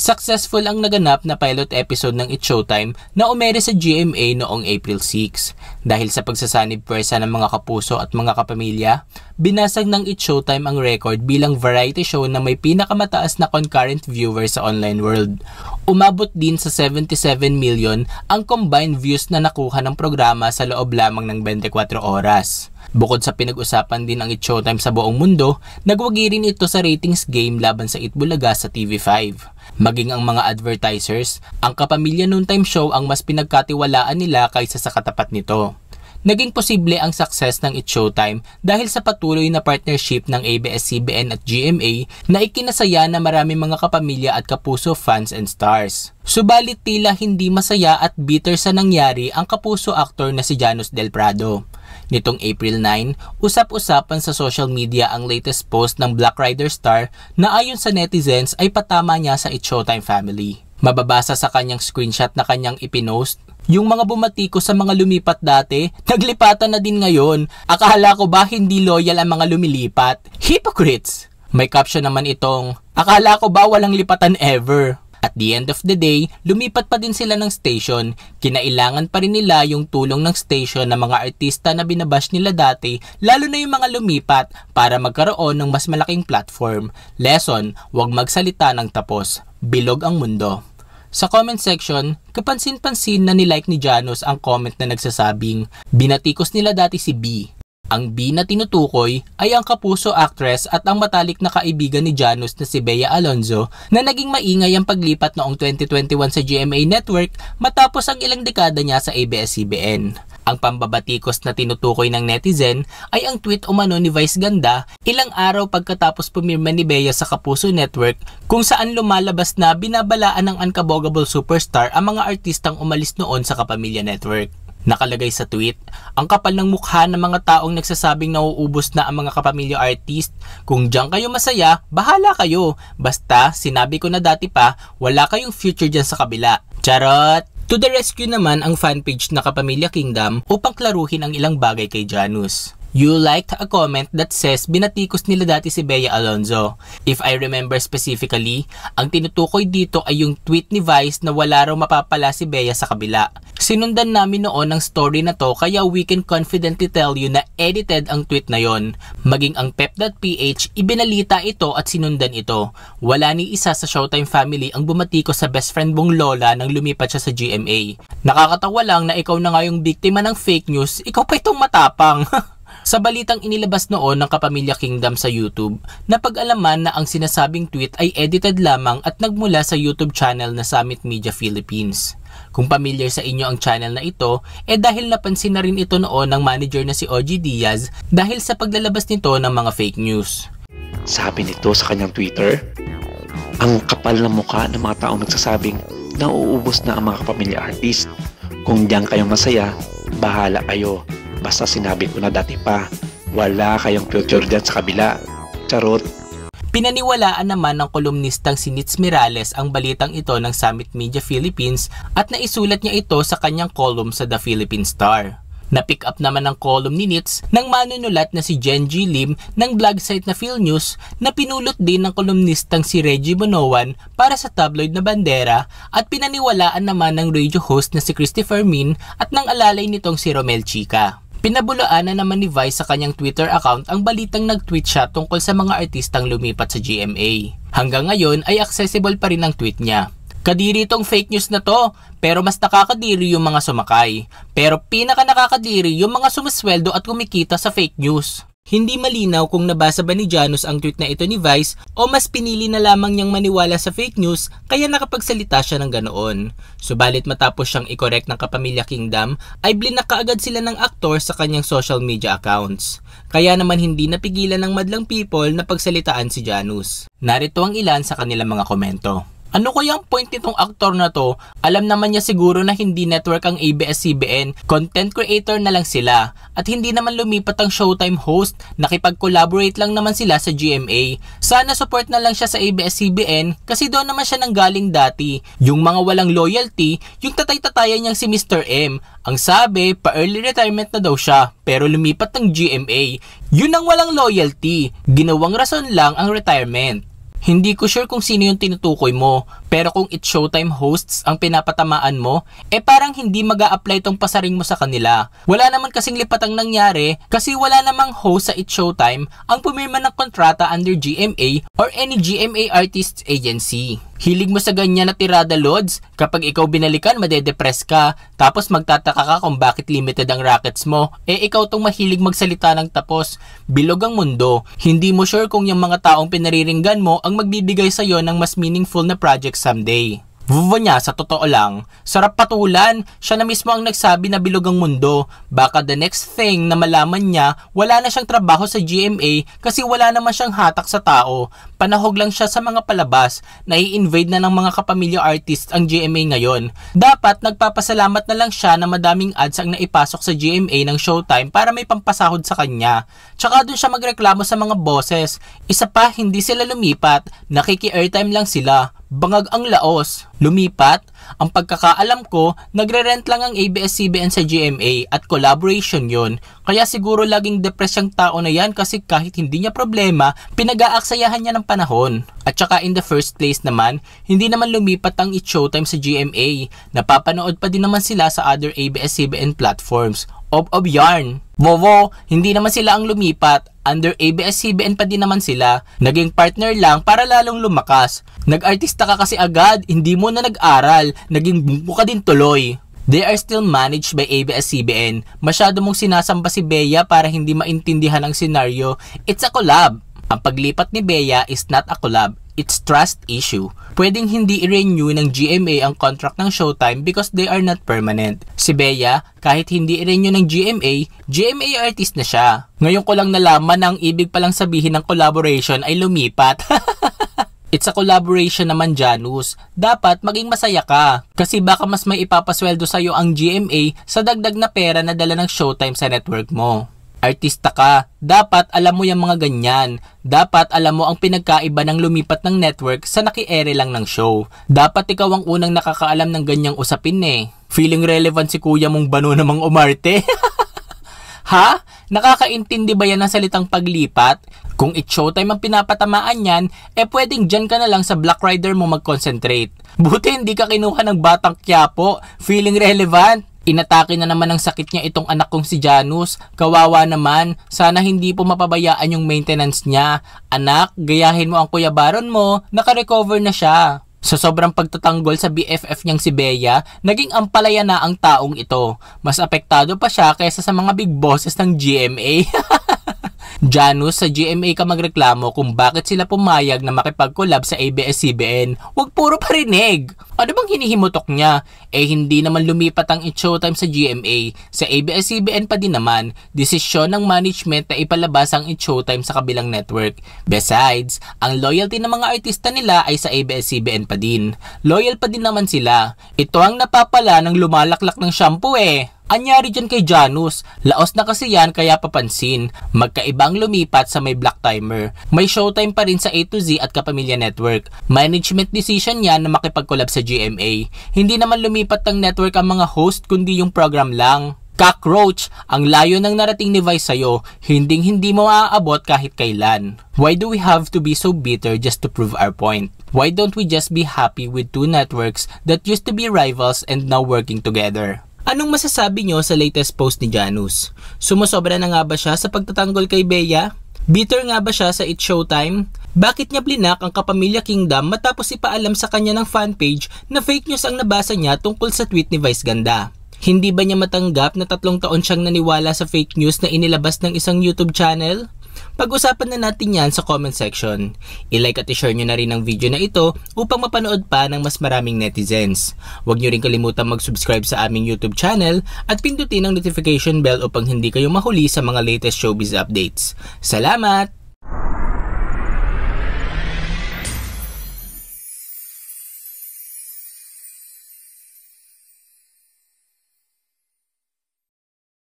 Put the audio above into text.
Successful ang naganap na pilot episode ng It's Showtime na umere sa GMA noong April 6. Dahil sa pagsasanib pwersa ng mga kapuso at mga kapamilya, binasag ng It's Showtime ang record bilang variety show na may pinakamataas na concurrent viewers sa online world. Umabot din sa 77 million ang combined views na nakuha ng programa sa loob lamang ng 24 oras. Bukod sa pinag-usapan din ang It's Showtime sa buong mundo, nagwagi rin ito sa ratings game laban sa Itbulaga sa TV5. Maging ang mga advertisers, ang Kapamilya Noontime Show ang mas pinagkatiwalaan nila kaysa sa katapat nito. Naging posible ang success ng It's Showtime dahil sa patuloy na partnership ng ABS-CBN at GMA na ikinasaya na maraming mga kapamilya at kapuso fans and stars. Subalit tila hindi masaya at bitter sa nangyari ang kapuso actor na si Janus Del Prado. Nitong April 9, usap-usapan sa social media ang latest post ng Black Rider star na ayon sa netizens ay patama niya sa It's Showtime family. Mababasa sa kanyang screenshot na kanyang ipinost, yung mga bumati ko sa mga lumipat dati, naglipatan na din ngayon. Akala ko ba hindi loyal ang mga lumilipat? Hypocrites! May caption naman itong, akala ko ba walang lipatan ever? At the end of the day, lumipat pa din sila ng station. Kinailangan pa rin nila yung tulong ng station ng mga artista na binabash nila dati, lalo na yung mga lumipat, para magkaroon ng mas malaking platform. Lesson, huwag magsalita ng tapos. Bilog ang mundo. Sa comment section, kapansin-pansin na nilike ni Janus ang comment na nagsasabing, binatikos nila dati si B. Ang B na tinutukoy ay ang kapuso actress at ang matalik na kaibigan ni Janus na si Bea Alonzo na naging maingay ang paglipat noong 2021 sa GMA Network matapos ang ilang dekada niya sa ABS-CBN. Ang pambabatikos na tinutukoy ng netizen ay ang tweet umano ni Vice Ganda ilang araw pagkatapos pumirma ni Bea sa Kapuso Network kung saan lumalabas na binabalaan ng unkabogable superstar ang mga artistang umalis noon sa Kapamilya Network. Nakalagay sa tweet, ang kapal ng mukha ng mga taong nagsasabing nauubos na ang mga kapamilya artist. Kung diyan kayo masaya, bahala kayo. Basta, sinabi ko na dati pa, wala kayong future dyan sa kabila. Charot! To the rescue naman ang fanpage na Kapamilya Kingdom upang klaruhin ang ilang bagay kay Janus. You liked a comment that says binatikos nila dati si Bea Alonzo. If I remember specifically, ang tinutukoy dito ay yung tweet ni Vice na wala raw mapapala si Bea sa kabila. Sinundan namin noon ang story na to kaya we can confidently tell you na edited ang tweet na yon. Maging ang pep.ph ibinalita ito at sinundan ito. Wala ni isa sa Showtime family ang bumatiko sa best friend mong lola nang lumipat siya sa GMA. Nakakatawa lang na ikaw na nga yung biktima ng fake news, ikaw pa itong matapang. Sa balitang inilabas noon ng Kapamilya Kingdom sa YouTube, napag-alaman na ang sinasabing tweet ay edited lamang at nagmula sa YouTube channel na Summit Media Philippines. Kung familiar sa inyo ang channel na ito, dahil napansin na rin ito noon ng manager na si OG Diaz dahil sa paglalabas nito ng mga fake news. Sabi nito sa kanyang Twitter, ang kapal ng mukha ng mga taong nagsasabing nauubos na ang mga kapamilya artist. Kung diyan kayong masaya, bahala kayo. Basta sinabi ko na dati pa, wala kayong future dyan sa kabila. Charot! Pinaniwalaan naman ng kolumnistang si Nitz Mirales ang balitang ito ng Summit Media Philippines at naisulat niya ito sa kanyang column sa The Philippine Star. Na-pick up naman ng column ni Nitz ng manunulat na si Jen G. Lim ng blog site na PhilNews na pinulot din ng kolumnistang si Reggie Bonoan para sa tabloid na Bandera at pinaniwalaan naman ng radio host na si Christopher Min at ng alalay nitong si Romel Chica. Pinabulaan na naman ni Vice sa kanyang Twitter account ang balitang nag-tweet siya tungkol sa mga artistang lumipat sa GMA. Hanggang ngayon ay accessible pa rin ang tweet niya. Kadiri itong fake news na to, pero mas nakakadiri yung mga sumakay. Pero pinaka nakakadiri yung mga sumasweldo at kumikita sa fake news. Hindi malinaw kung nabasa ba ni Janus ang tweet na ito ni Vice o mas pinili na lamang niyang maniwala sa fake news kaya nakapagsalita siya ng ganoon. Subalit matapos siyang i-correct ng Kapamilya Kingdom ay blinak kaagad sila ng aktor sa kanyang social media accounts. Kaya naman hindi napigilan ng madlang people na pagsalitaan si Janus. Narito ang ilan sa kanilang mga komento. Ano kaya ang point nitong aktor na to? Alam naman niya siguro na hindi network ang ABS-CBN, content creator na lang sila. At hindi naman lumipat ang Showtime host, nakipag-collaborate lang naman sila sa GMA. Sana support na lang siya sa ABS-CBN kasi doon naman siya nanggaling dati. Yung mga walang loyalty, yung tatay-tatayan niyang si Mr. M. Ang sabi, pa-early retirement na daw siya, pero lumipat ng GMA. Yun ang walang loyalty, ginawang rason lang ang retirement. Hindi ko sure kung sino yung tinutukoy mo. Pero kung It's Showtime hosts ang pinapatamaan mo, parang hindi mag-a-apply tong pasaring mo sa kanila. Wala naman kasing lipatang nangyari kasi wala namang host sa It's Showtime ang pumirma ng kontrata under GMA or any GMA artists agency. Hilig mo sa ganyan na tirada, Lods? Kapag ikaw binalikan, madedepress ka. Tapos magtataka ka kung bakit limited ang rackets mo. Ikaw tong mahilig magsalita ng tapos. Bilog ang mundo. Hindi mo sure kung yung mga taong pinariringgan mo ang magbibigay sa'yo ng mas meaningful na project someday. Vuvo niya, sa totoo lang, sarap patulan. Siya na mismo ang nagsabi na bilog ang mundo. Baka the next thing na malaman niya, wala na siyang trabaho sa GMA kasi wala naman siyang hatak sa tao. Panahog lang siya sa mga palabas. Nai-invade na ng mga kapamilya artists ang GMA ngayon. Dapat nagpapasalamat na lang siya na madaming ads ang naipasok sa GMA ng Showtime para may pampasahod sa kanya. Tsaka dun siya magreklamo sa mga bosses. Isa pa, hindi sila lumipat. Nakiki-airtime lang sila. Bangag ang laos. Lumipat? Ang pagkakaalam ko, nagre-rent lang ang ABS-CBN sa GMA at collaboration yon. Kaya siguro laging depressed yung tao na yan kasi kahit hindi niya problema, pinag-aaksayahan niya ng panahon. At saka in the first place naman, hindi naman lumipat ang It's Showtime sa GMA. Napapanood pa din naman sila sa other ABS-CBN platforms. Of yarn. Bobo, hindi naman sila ang lumipat. Under ABS-CBN pa din naman sila. Naging partner lang para lalong lumakas. Nag-artista ka kasi agad, hindi mo na nag-aral. Naging bungko ka din tuloy. They are still managed by ABS-CBN. Masyado mong sinasamba si Bea para hindi maintindihan ang senaryo. It's a collab. Ang paglipat ni Bea is not a collab. It's trust issue. Pwedeng hindi i-renew ng GMA ang contract ng Showtime because they are not permanent. Si Bea, kahit hindi i-renew ng GMA artist na siya. Ngayon ko lang nalaman na ang ibig palang sabihin ng collaboration ay lumipat. It's a collaboration naman, Janus. Dapat maging masaya ka. Kasi baka mas may ipapasweldo sa'yo ang GMA sa dagdag na pera na dala ng Showtime sa network mo. Artista ka, dapat alam mo yung mga ganyan. Dapat alam mo ang pinagkaiba ng lumipat ng network sa naki-ere lang ng show. Dapat ikaw ang unang nakakaalam ng ganyang usapin Feeling relevant si kuya mong bano namang umarte? Ha? Nakakaintindi ba yan ng salitang paglipat? Kung It's Showtime ang pinapatamaan yan, pwedeng dyan ka na lang sa Black Rider mo mag-concentrate. Buti hindi ka kinuha ng Batang Quiapo. Feeling relevant? Inatake na naman ng sakit niya itong anak kong si Janus. Kawawa naman. Sana hindi po mapabayaan yung maintenance niya. Anak, gayahin mo ang Kuya Baron mo. Naka-recover na siya. Sa sobrang pagtatanggol sa BFF niyang si Bea, naging ampalaya na ang taong ito. Mas apektado pa siya kaysa sa mga big bosses ng GMA. Janus, sa GMA ka magreklamo kung bakit sila pumayag na makipag-collab sa ABS-CBN. Huwag puro parinig. Ano bang hinihimutok niya? Hindi naman lumipat ang It's Showtime sa GMA. Sa ABS-CBN pa din naman, desisyon ng management na ipalabas ang It's Showtime sa kabilang network. Besides, ang loyalty ng mga artista nila ay sa ABS-CBN pa din. Loyal pa din naman sila. Ito ang napapala ng lumalaklak ng shampoo Anyari dyan kay Janus, laos na kasi yan kaya papansin. Magkaibang lumipat sa may black timer. May Showtime pa rin sa A to Z at Kapamilya Network. Management decision yan na makipag-collab sa GMA. Hindi naman lumipat ng network ang mga host kundi yung program lang. Cockroach, ang layo ng narating ni Vice sa'yo, hindi mo maaabot kahit kailan. Why do we have to be so bitter just to prove our point? Why don't we just be happy with two networks that used to be rivals and now working together? Anong masasabi nyo sa latest post ni Janus? Sumusobra na nga ba siya sa pagtatanggol kay Bea? Bitter nga ba siya sa It's Showtime? Bakit niya blinak ang Kapamilya Kingdom matapos ipaalam sa kanya ng fanpage na fake news ang nabasa niya tungkol sa tweet ni Vice Ganda? Hindi ba niya matanggap na 3 taon siyang naniwala sa fake news na inilabas ng isang YouTube channel? Pag-usapan na natin yan sa comment section. I-like at i-share nyo na rin ang video na ito upang mapanood pa ng mas maraming netizens. Huwag nyo rin kalimutan mag-subscribe sa aming YouTube channel at pindutin ang notification bell upang hindi kayo mahuli sa mga latest showbiz updates. Salamat!